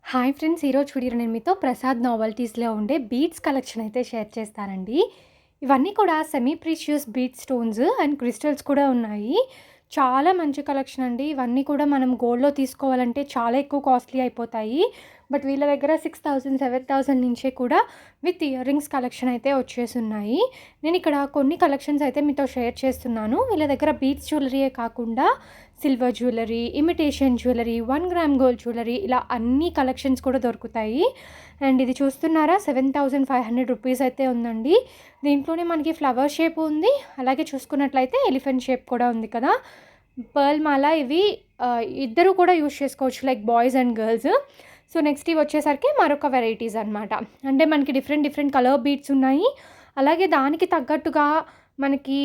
Hi friends! ఈరోజు చూడిరు నేను మీతో ప్రసాద్ నావెల్టీస్‌లో ఉండే బీడ్స్ కలెక్షన్ అయితే షేర్ చేస్తానండి. ఇవన్నీ కూడా semi precious bead stones and crystals కూడా ఉన్నాయి. చాలా మంచి కలెక్షన్ అండి. ఇవన్నీ కూడా మనం గోల్డ్‌లో తీసుకోవాలంటే చాలా ఎక్కువ కాస్ట్‌లీ అయిపోతాయి. బట్ వీళ్ళ దగ్గర 6000, 7000 నుంచే కూడా విత్ ఇయర్ రింగ్స్ కలెక్షన్ అయితే వచ్చేసున్నాయి. నేను ఇక్కడ కొన్ని కలెక్షన్స్ అయితే మీతో షేర్ చేస్తున్నాను. వీళ్ళ దగ్గర బీడ్స్ జ్యువెలరీయే కాకుండా silver jewellery, imitation jewellery, 1 gram gold jewellery ఇలా అన్ని కలెక్షన్స్ కూడా దొరుకుతాయి. అండ్ ఇది చూస్తున్నారా 7500 రూపీస్ అయితే ఉందండి. దీంట్లోనే మనకి ఫ్లవర్ షేప్ ఉంది. అలాగే చూసుకున్నట్లయితే ఎలిఫెంట్ షేప్ కూడా ఉంది కదా! పర్ల్ మాల ఇవి ఇద్దరు కూడా యూజ్ చేసుకోవచ్చు, like boys and girls. So next ఇవి వచ్చేసరికి మరొక వెరైటీస్ అనమాట. అంటే మనకి డిఫరెంట్ డిఫరెంట్ కలర్ బీడ్స్ ఉన్నాయి. అలాగే దానికి తగ్గట్టుగా మనకి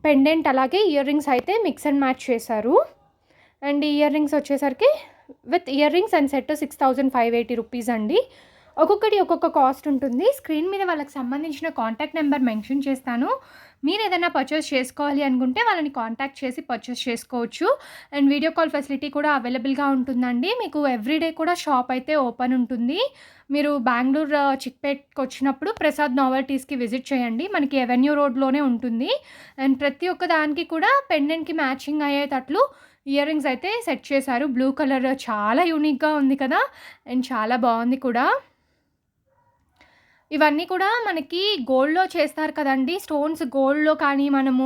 పెండెంట్ అలాగే ఇయర్ రింగ్స్ అయితే మిక్స్ అండ్ మ్యాచ్ చేశారు. అండ్ ఇయర్ రింగ్స్ వచ్చేసరికి with ear rings and set 6580 rupees అండి. ఒక్కొక్కటి ఒక్కొక్క కాస్ట్ ఉంటుంది. స్క్రీన్ మీద వాళ్ళకి సంబంధించిన కాంటాక్ట్ నెంబర్ మెన్షన్ చేస్తాను. మీరు ఏదైనా పర్చేస్ చేసుకోవాలి అనుకుంటే వాళ్ళని కాంటాక్ట్ చేసి పర్చేస్ చేసుకోవచ్చు. అండ్ వీడియో కాల్ ఫెసిలిటీ కూడా అవైలబుల్గా ఉంటుందండి. మీకు ఎవ్రీడే కూడా షాప్ అయితే ఓపెన్ ఉంటుంది. మీరు బెంగళూరు చిక్పేట్కి వచ్చినప్పుడు ప్రసాద్ నావెల్టీస్కి విజిట్ చేయండి. మనకి ఎవెన్యూ రోడ్లోనే ఉంటుంది. అండ్ ప్రతి ఒక్క దానికి కూడా పెండెంట్కి మ్యాచింగ్ అయ్యేటట్లు ఇయర్ రింగ్స్ అయితే సెట్ చేశారు. బ్లూ కలర్ చాలా యూనిక్గా ఉంది కదా! అండ్ చాలా బాగుంది కూడా. ఇవన్నీ కూడా మనకి గోల్డ్‌లో చేస్తారు కదండీ! స్టోన్స్ గోల్డ్‌లో కానీ మనము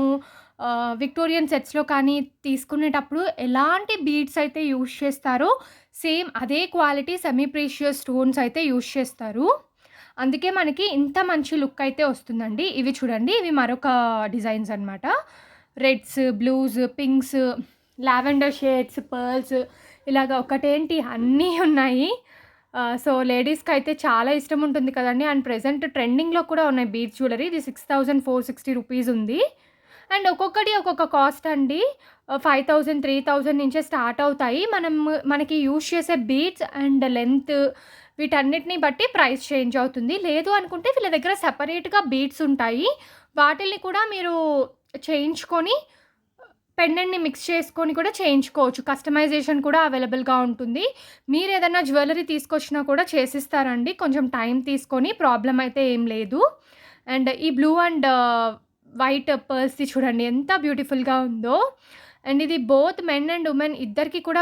విక్టోరియన్ సెట్స్‌లో కానీ తీసుకునేటప్పుడు ఎలాంటి బీడ్స్ అయితే యూజ్ చేస్తారో సేమ్ అదే క్వాలిటీ సెమీ ప్రీషియస్ స్టోన్స్ అయితే యూజ్ చేస్తారు. అందుకే మనకి ఇంత మంచి లుక్ అయితే వస్తుందండి. ఇవి చూడండి, ఇవి మరొక డిజైన్స్ అనమాట. Reds, blues, pinks, lavender shades, pearls ఇలాగ ఒకటేంటి అన్నీ ఉన్నాయి. సో లేడీస్‌కి అయితే చాలా ఇష్టం ఉంటుంది కదండీ! అండ్ ప్రెజెంట్ ట్రెండింగ్‌లో కూడా ఉన్నాయి బీడ్స్ జ్యువెలరీ. ఇది 6460 రూపీస్ ఉంది. అండ్ ఒక్కొక్కటి ఒక్కొక్క కాస్ట్ అండి. 5000, 3000 నుంచే స్టార్ట్ అవుతాయి. మనకి యూజ్ చేసే బీడ్స్ అండ్ లెంత్ వీటన్నిటిని బట్టి ప్రైస్ చేంజ్ అవుతుంది. లేదు అనుకుంటే వీళ్ళ దగ్గర సెపరేట్‌గా బీడ్స్ ఉంటాయి. వాటిల్ని కూడా మీరు చేయించుకొని పెండెంట్‌ని మిక్స్ చేసుకొని కూడా చేయించుకోవచ్చు. కస్టమైజేషన్ కూడా అవైలబుల్‌గా ఉంటుంది. మీరేదన్నా జ్యువెలరీ తీసుకొచ్చినా కూడా చేసిస్తారండి. కొంచెం టైం తీసుకొని, ప్రాబ్లమ్ అయితే ఏం లేదు. అండ్ ఈ బ్లూ అండ్ వైట్ పర్ల్స్‌ది చూడండి ఎంత బ్యూటిఫుల్‌గా ఉందో. అండ్ ఇది బోత్ మెన్ అండ్ వుమెన్ ఇద్దరికీ కూడా